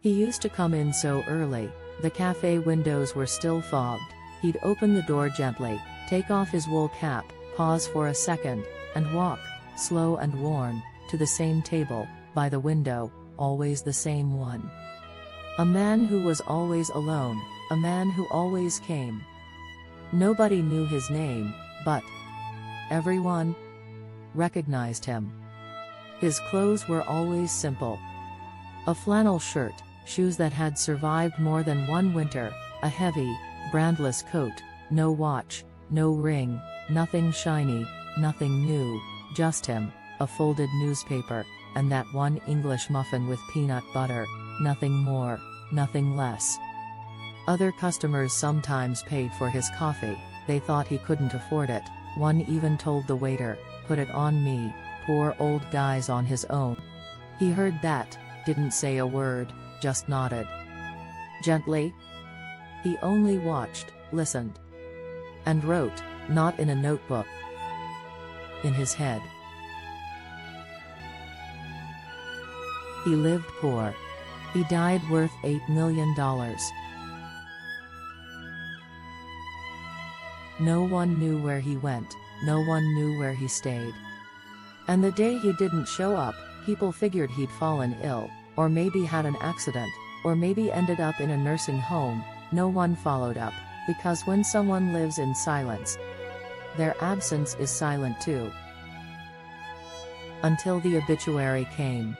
He used to come in so early, the cafe windows were still fogged. He'd open the door gently, take off his wool cap, pause for a second, and walk, slow and worn, to the same table, by the window, always the same one. A man who was always alone, a man who always came. Nobody knew his name, but everyone recognized him. His clothes were always simple. A flannel shirt, shoes that had survived more than one winter, a heavy, brandless coat, no watch, no ring, nothing shiny, nothing new, just him, a folded newspaper, and that one English muffin with peanut butter, nothing more, nothing less. Other customers sometimes paid for his coffee, they thought he couldn't afford it, one even told the waiter, "Put it on me, poor old guy's on his own." He heard that, didn't say a word, just nodded. Gently. He only watched, listened. And wrote, not in a notebook. In his head. He lived poor. He died worth $8 million. No one knew where he went, no one knew where he stayed. And the day he didn't show up, people figured he'd fallen ill, or maybe had an accident, or maybe ended up in a nursing home. No one followed up, because when someone lives in silence, their absence is silent too. Until the obituary came.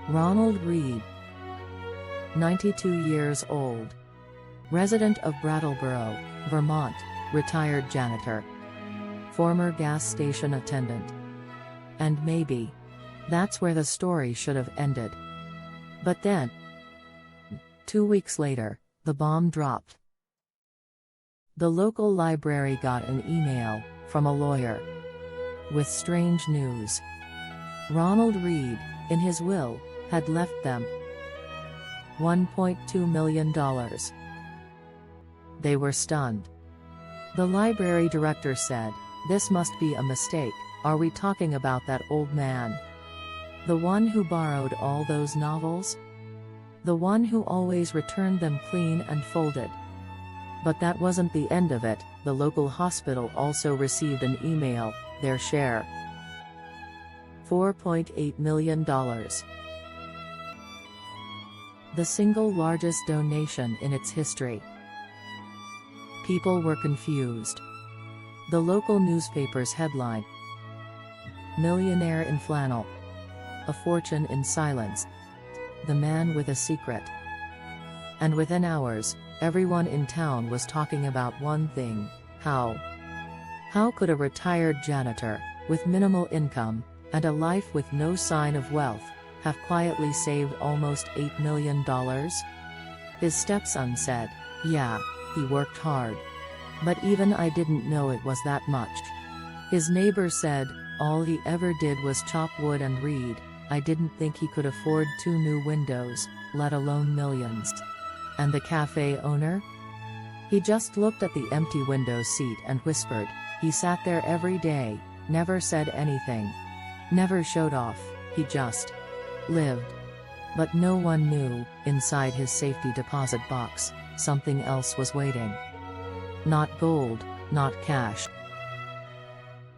Ronald Read, 92 years old. Resident of Brattleboro, Vermont, retired janitor. Former gas station attendant. And maybe that's where the story should have ended. But then, 2 weeks later, the bomb dropped. The local library got an email from a lawyer with strange news. Ronald Read, in his will, had left them $1.2 million. They were stunned. The library director said, "This must be a mistake. Are we talking about that old man? The one who borrowed all those novels? The one who always returned them clean and folded?" But that wasn't the end of it. The local hospital also received an email, their share. $4.8 million. The single largest donation in its history. People were confused. The local newspaper's headline: "Millionaire in flannel. A fortune in silence. The man with a secret." And within hours, everyone in town was talking about one thing: how could a retired janitor, with minimal income, and a life with no sign of wealth, have quietly saved almost $8 million? His stepson said, "Yeah, he worked hard. But even I didn't know it was that much." His neighbor said, "All he ever did was chop wood and read. I didn't think he could afford 2 new windows, let alone millions." And the cafe owner? He just looked at the empty window seat and whispered. He sat there every day, never said anything. Never showed off, he just lived. But no one knew, inside his safety deposit box, something else was waiting. Not gold, not cash.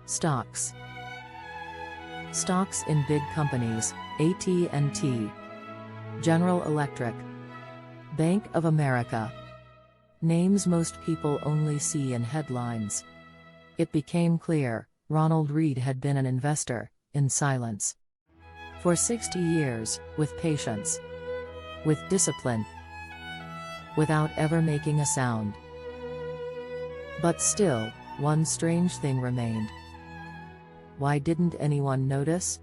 Stocks. Stocks in big companies, AT&T, General Electric, Bank of America. Names most people only see in headlines. It became clear, Ronald Read had been an investor, in silence. For 60 years, with patience. With discipline. Without ever making a sound. But still, one strange thing remained. Why didn't anyone notice?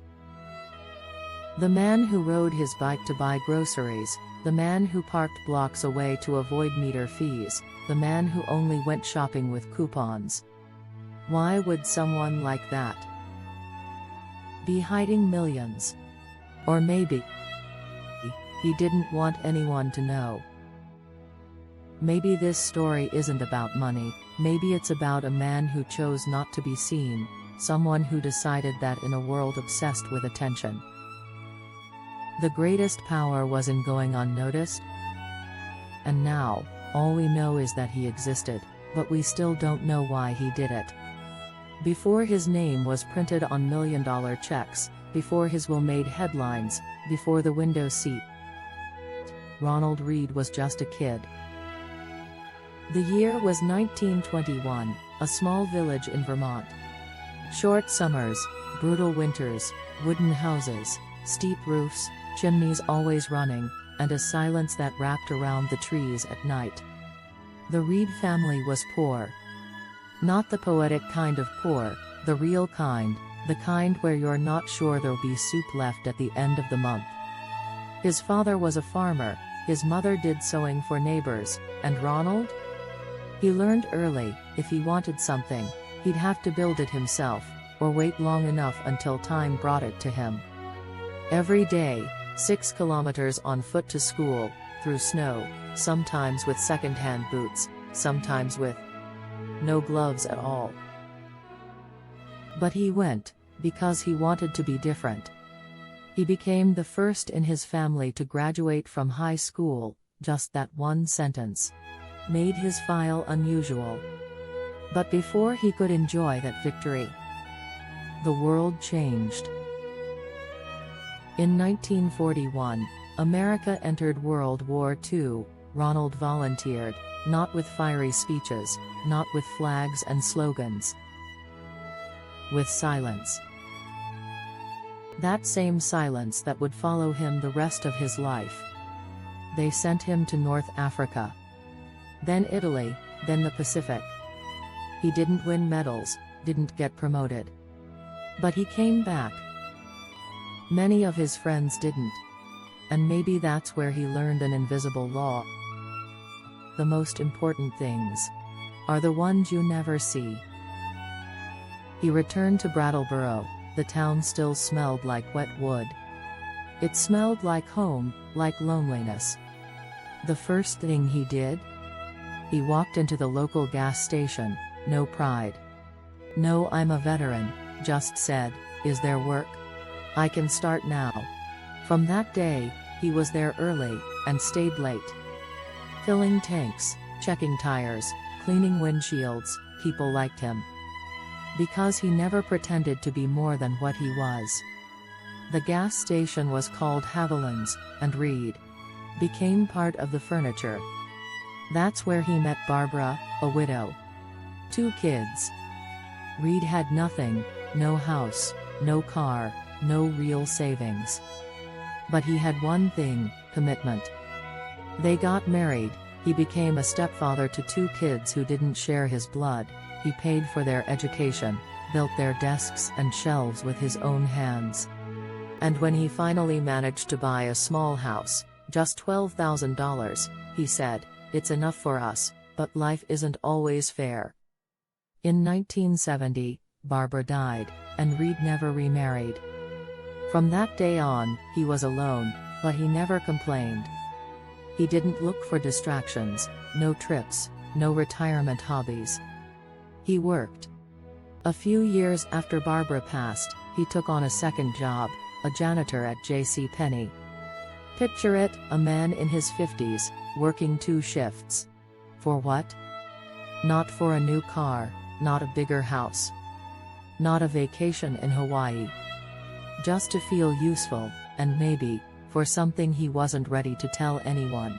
The man who rode his bike to buy groceries, the man who parked blocks away to avoid meter fees, the man who only went shopping with coupons. Why would someone like that be hiding millions? Or maybe he didn't want anyone to know. Maybe this story isn't about money, maybe it's about a man who chose not to be seen, someone who decided that in a world obsessed with attention, The greatest power was in going unnoticed. And now, all we know is that he existed, but we still don't know why he did it. Before his name was printed on million-dollar checks, before his will made headlines, before the window seat, Ronald Read was just a kid. The year was 1921, a small village in Vermont. Short summers, brutal winters, wooden houses, steep roofs, chimneys always running, and a silence that wrapped around the trees at night. The Read family was poor. Not the poetic kind of poor, the real kind, the kind where you're not sure there'll be soup left at the end of the month. His father was a farmer, his mother did sewing for neighbors, and Ronald? He learned early, if he wanted something, he'd have to build it himself, or wait long enough until time brought it to him. Every day, 6 kilometers on foot to school, through snow, sometimes with second-hand boots, sometimes with no gloves at all. But he went, because he wanted to be different. He became the first in his family to graduate from high school. Just that one sentence made his file unusual. But before he could enjoy that victory, the world changed. In 1941, America entered World War II. Ronald volunteered, not with fiery speeches, not with flags and slogans, with silence. That same silence that would follow him the rest of his life. They sent him to North Africa, then Italy, then the Pacific. He didn't win medals, didn't get promoted. But he came back. Many of his friends didn't. And maybe that's where he learned an invisible law. The most important things are the ones you never see. He returned to Brattleboro. The town still smelled like wet wood. It smelled like home, like loneliness. The first thing he did? He walked into the local gas station, no pride. No, I'm a veteran, just said, is there work? I can start now. From that day, he was there early, and stayed late. Filling tanks, checking tires, cleaning windshields. People liked him. Because he never pretended to be more than what he was. The gas station was called Haviland's, and Read became part of the furniture. That's where he met Barbara, a widow. 2 kids. Read had nothing, no house, no car, no real savings. But he had one thing, commitment. They got married. He became a stepfather to 2 kids who didn't share his blood. He paid for their education, built their desks and shelves with his own hands. And when he finally managed to buy a small house, just $12,000, he said, "It's enough for us, but life isn't always fair." In 1970, Barbara died, and Read never remarried. From that day on, he was alone, but he never complained. He didn't look for distractions, no trips, no retirement hobbies. He worked. A few years after Barbara passed, he took on a second job, a janitor at JCPenney. Picture it, a man in his 50s, working 2 shifts. For what? Not for a new car, not a bigger house. Not a vacation in Hawaii. Just to feel useful, and maybe, for something he wasn't ready to tell anyone.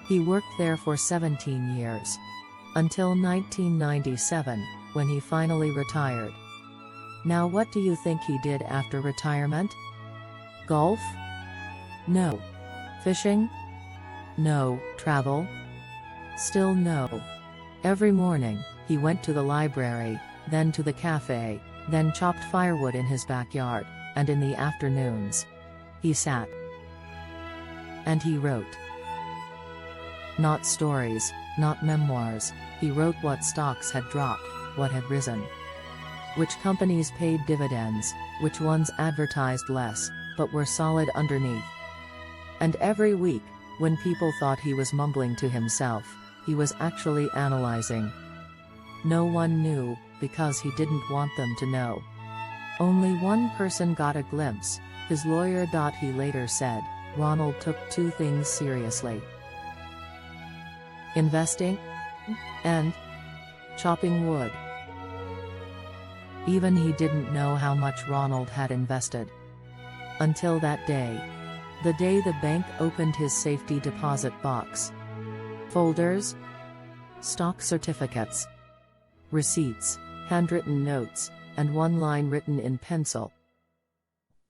He worked there for 17 years. Until 1997, when he finally retired. Now what do you think he did after retirement? Golf? No. Fishing? No. Travel? Still no. Every morning, he went to the library, then to the cafe, then chopped firewood in his backyard, and in the afternoons, he sat. And he wrote. Not stories, not memoirs, he wrote what stocks had dropped, what had risen. Which companies paid dividends, which ones advertised less, but were solid underneath. And every week, when people thought he was mumbling to himself, he was actually analyzing. No one knew, because he didn't want them to know. Only one person got a glimpse, His lawyer. He later said, Ronald took two things seriously: investing and chopping wood. Even he didn't know how much Ronald had invested. Until that day. The day the bank opened his safety deposit box. Folders, stock certificates, receipts, handwritten notes, and one line written in pencil.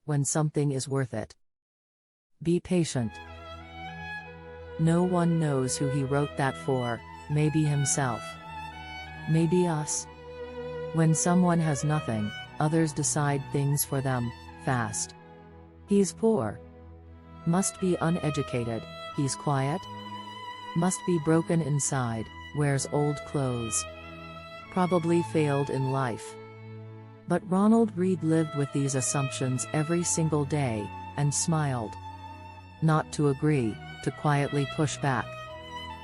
When something is worth it, be patient. No one knows who he wrote that for, maybe himself. Maybe us. When someone has nothing, others decide things for them, fast. He's poor. Must be uneducated. He's quiet. Must be broken inside, wears old clothes. Probably failed in life. But Ronald Read lived with these assumptions every single day, and smiled. Not to agree, to quietly push back.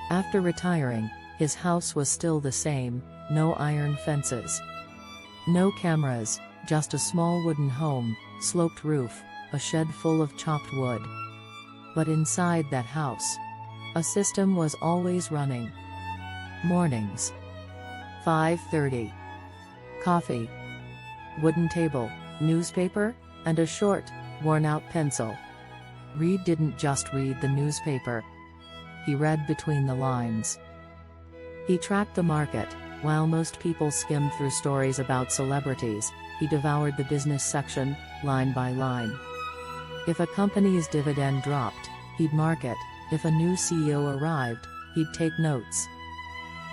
After retiring, his house was still the same, no iron fences. No cameras, just a small wooden home, sloped roof, a shed full of chopped wood. But inside that house, a system was always running. Mornings. 5:30. Coffee. Wooden table, newspaper, and a short, worn-out pencil. Read didn't just read the newspaper. He read between the lines. He tracked the market. While most people skimmed through stories about celebrities, he devoured the business section, line by line. If a company's dividend dropped, he'd mark it. If a new CEO arrived, he'd take notes.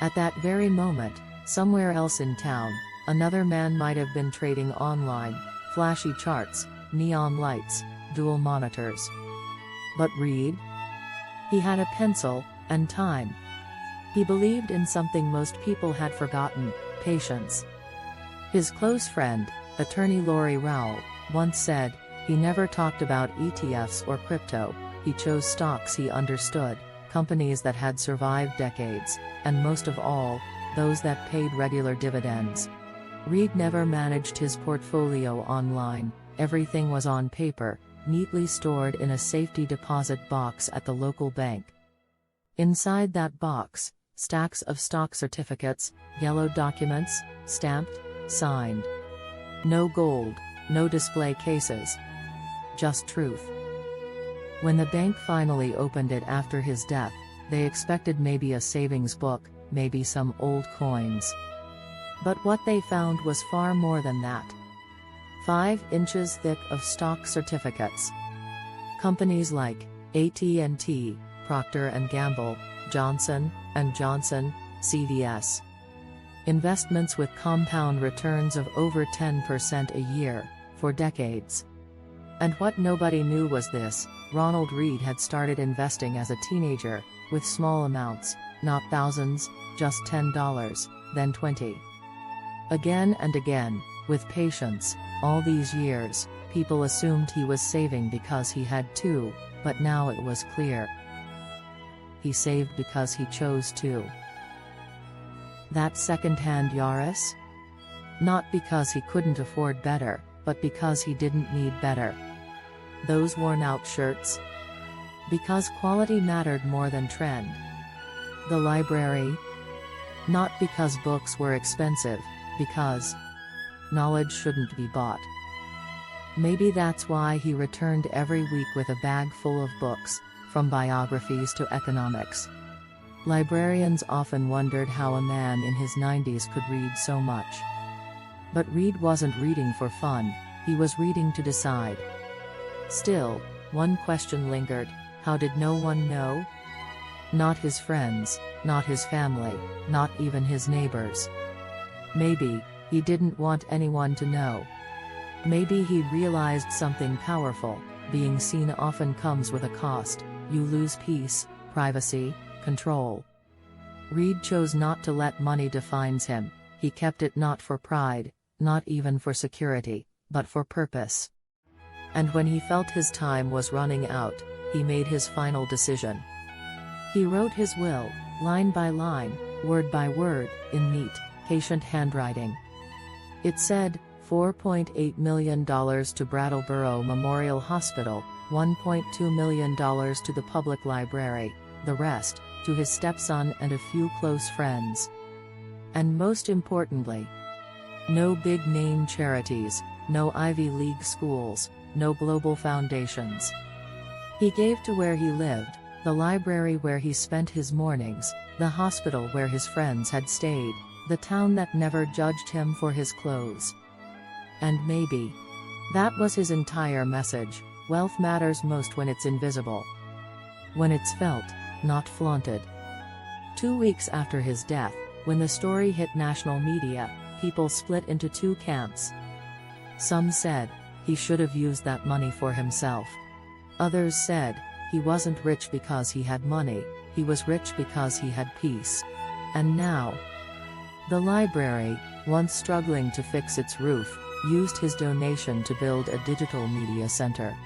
At that very moment, somewhere else in town, another man might have been trading online, flashy charts, neon lights, dual monitors. But Read? He had a pencil, and time. He believed in something most people had forgotten: patience. His close friend, attorney Lori Rowell, once said, he never talked about ETFs or crypto, he chose stocks he understood, companies that had survived decades, and most of all, those that paid regular dividends. Read never managed his portfolio online, everything was on paper, neatly stored in a safety deposit box at the local bank. Inside that box, stacks of stock certificates, yellow documents, stamped, signed. No gold, no display cases. Just truth. When the bank finally opened it after his death, they expected maybe a savings book, maybe some old coins. But what they found was far more than that. 5 inches thick of stock certificates. Companies like AT&T, Procter & Gamble, Johnson & Johnson, CVS. Investments with compound returns of over 10% a year, for decades. And what nobody knew was this: Ronald Read had started investing as a teenager, with small amounts, not thousands, just $10, then $20. Again and again, with patience, all these years, people assumed he was saving because he had to, but now it was clear. He saved because he chose to. That second-hand Yaris? Not because he couldn't afford better, but because he didn't need better. Those worn-out shirts? Because quality mattered more than trend. The library? Not because books were expensive, because knowledge shouldn't be bought. Maybe that's why he returned every week with a bag full of books, from biographies to economics. Librarians often wondered how a man in his 90s could read so much. But Read wasn't reading for fun, he was reading to decide. Still, one question lingered: how did no one know? Not his friends, not his family, not even his neighbors. Maybe he didn't want anyone to know. Maybe he'd realized something powerful: being seen often comes with a cost. You lose peace, privacy, control. Read chose not to let money define him. He kept it not for pride, not even for security, but for purpose. And when he felt his time was running out, he made his final decision. He wrote his will, line by line, word by word, in neat, patient handwriting. It said, $4.8 million to Brattleboro Memorial Hospital, $1.2 million to the public library, the rest, to his stepson and a few close friends. And most importantly, no big-name charities, no Ivy League schools, no global foundations. He gave to where he lived, the library where he spent his mornings, the hospital where his friends had stayed, the town that never judged him for his clothes. And maybe that was his entire message: wealth matters most when it's invisible. When it's felt, not flaunted. 2 weeks after his death, when the story hit national media, people split into two camps. Some said he should have used that money for himself. Others said he wasn't rich because he had money, he was rich because he had peace. And now, the library, once struggling to fix its roof, used his donation to build a digital media center.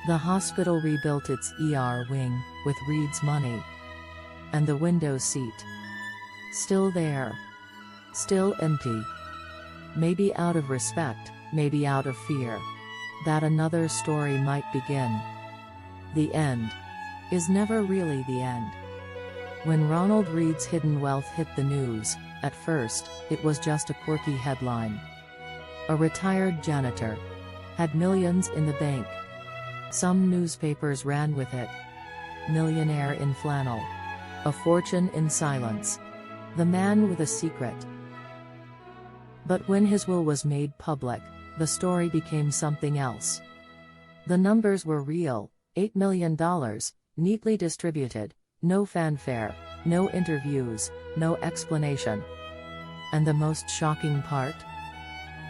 The hospital rebuilt its ER wing with Read's money. And the window seat, still there, still empty. Maybe out of respect, maybe out of fear that another story might begin. The end is never really the end. When Ronald Read's hidden wealth hit the news, at first, it was just a quirky headline. A retired janitor had millions in the bank. Some newspapers ran with it. Millionaire in flannel. A fortune in silence. The man with a secret. But when his will was made public, the story became something else. The numbers were real: $8 million, neatly distributed, no fanfare, no interviews, no explanation. And the most shocking part?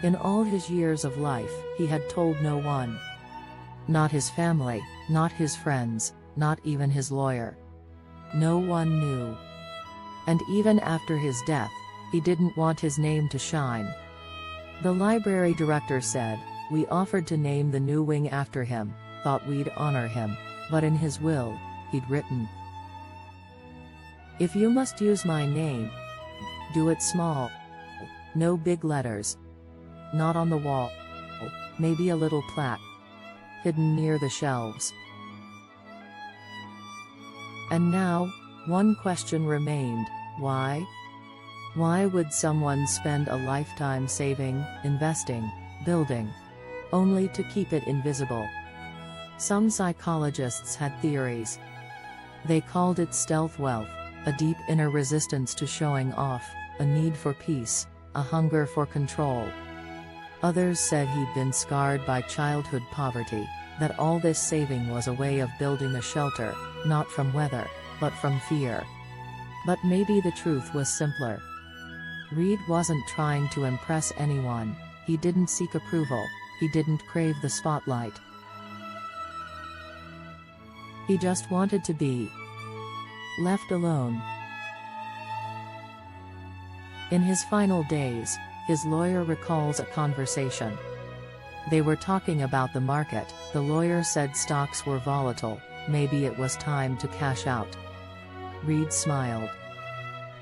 In all his years of life, he had told no one. Not his family, not his friends, not even his lawyer. No one knew. And even after his death, he didn't want his name to shine. The library director said, "We offered to name the new wing after him, thought we'd honor him, but in his will, he'd written, 'If you must use my name, do it small. No big letters. Not on the wall. Maybe a little plaque hidden near the shelves.'" And now, one question remained: why? Why would someone spend a lifetime saving, investing, building, only to keep it invisible? Some psychologists had theories. They called it stealth wealth, a deep inner resistance to showing off, a need for peace, a hunger for control. Others said he'd been scarred by childhood poverty, that all this saving was a way of building a shelter, not from weather, but from fear. But maybe the truth was simpler. Read wasn't trying to impress anyone, he didn't seek approval, he didn't crave the spotlight. He just wanted to be left alone. In his final days, his lawyer recalls a conversation. They were talking about the market. The lawyer said stocks were volatile, maybe it was time to cash out. Read smiled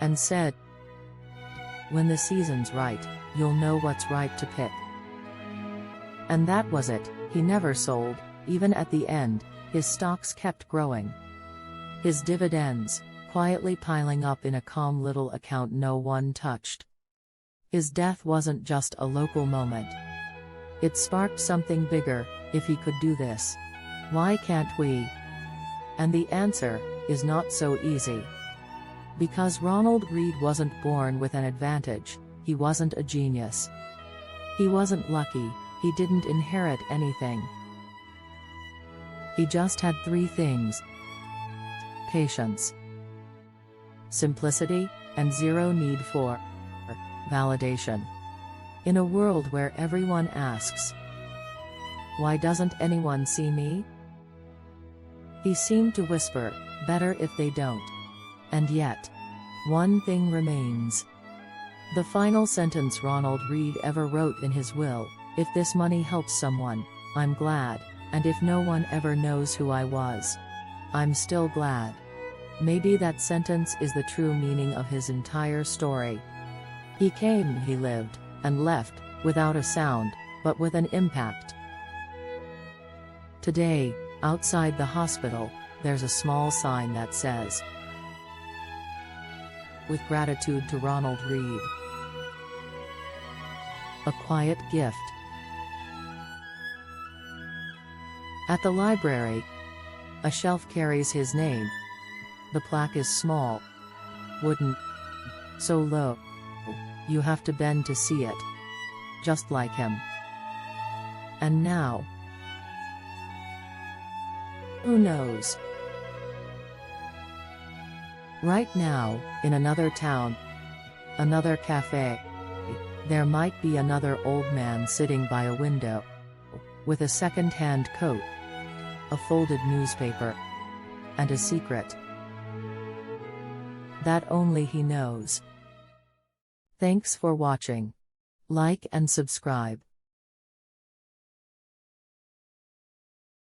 and said, "When the season's right, you'll know what's right to pick." And that was it. He never sold. Even at the end, his stocks kept growing. His dividends, quietly piling up in a calm little account no one touched. His death wasn't just a local moment. It sparked something bigger. If he could do this, why can't we? And the answer is not so easy. Because Ronald Read wasn't born with an advantage, he wasn't a genius. He wasn't lucky, he didn't inherit anything. He just had three things: patience, simplicity, and zero need for validation. In a world where everyone asks, "Why doesn't anyone see me?" he seemed to whisper, "Better if they don't." And yet, one thing remains. The final sentence Ronald Read ever wrote in his will: "If this money helps someone, I'm glad, and if no one ever knows who I was, I'm still glad." Maybe that sentence is the true meaning of his entire story. He came, he lived, and left, without a sound, but with an impact. Today, outside the hospital, there's a small sign that says, "With gratitude to Ronald Read." A quiet gift. At the library, a shelf carries his name. The plaque is small, wooden, so low, you have to bend to see it. Just like him. And now, who knows? Right now, in another town, another cafe, there might be another old man sitting by a window, with a second-hand coat, a folded newspaper, and a secret that only he knows. Thanks for watching. Like and subscribe.